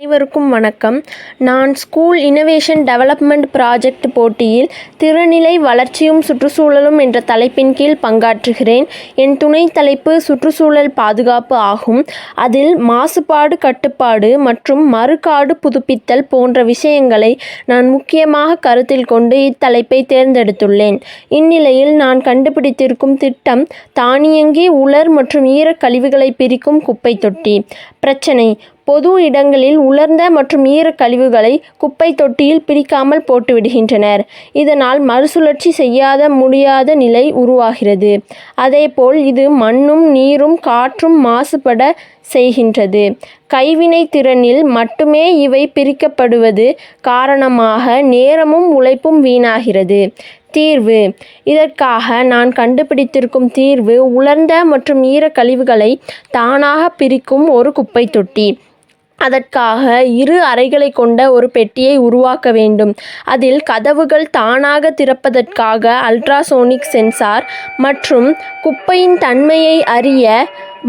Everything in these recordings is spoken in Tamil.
அனைவருக்கும் வணக்கம். நான் ஸ்கூல் இன்னோவேஷன் டெவலப்மெண்ட் ப்ராஜெக்ட் போட்டியில் திறனிலை வளர்ச்சியும் சுற்றுச்சூழலும் என்ற தலைப்பின் கீழ் பங்காற்றுகிறேன். என் துணை தலைப்பு சுற்றுச்சூழல் பாதுகாப்பு ஆகும். அதில் மாசுபாடு கட்டுப்பாடு மற்றும் மறுகாடு புதுப்பித்தல் போன்ற விஷயங்களை நான் முக்கியமாக கருத்தில் கொண்டு இத்தலைப்பை தேர்ந்தெடுத்துள்ளேன். இந்நிலையில் நான் கண்டுபிடித்திருக்கும் திட்டம் தானியங்கி உலர் மற்றும் ஈரக் கழிவுகளை பிரிக்கும் குப்பை தொட்டி. பிரச்சனை: பொது இடங்களில் உலர்ந்த மற்றும் ஈரக் கழிவுகளை குப்பை தொட்டியில் பிரிக்காமல் போட்டுவிடுகின்றனர். இதனால் மறுசுழற்சி செய்யாத முடியாத நிலை உருவாகிறது. அதேபோல் இது மண்ணும் நீரும் காற்றும் மாசுபட செய்கின்றது. கைவினை திறனில் மட்டுமே இவை பிரிக்கப்படுவது காரணமாக நேரமும் உழைப்பும் வீணாகிறது. தீர்வு: இதற்காக நான் கண்டுபிடித்திருக்கும் தீர்வு உலர்ந்த மற்றும் ஈரக் கழிவுகளை தானாக பிரிக்கும் ஒரு குப்பை தொட்டி. அதற்காக 2 அறைகளை கொண்ட ஒரு பெட்டியை உருவாக்க வேண்டும். அதில் கதவுகள் தானாக திறப்பதற்காக அல்ட்ராசோனிக் சென்சார் மற்றும் குப்பையின் தன்மையை அறிய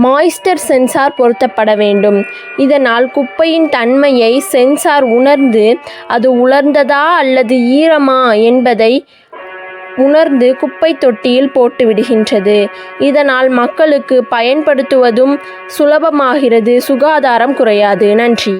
மாய்ஸ்டர் சென்சார் பொருத்தப்பட வேண்டும். இதனால் குப்பையின் தன்மையை சென்சார் உணர்ந்து அது உலர்ந்ததா அல்லது ஈரமா என்பதை உணர்ந்து குப்பை தொட்டியில் போட்டுவிடுகின்றது. இதனால் மக்களுக்கு பயன்படுத்துவதும் சுலபமாகிறது, சுகாதாரம் குறையாது. நன்றி.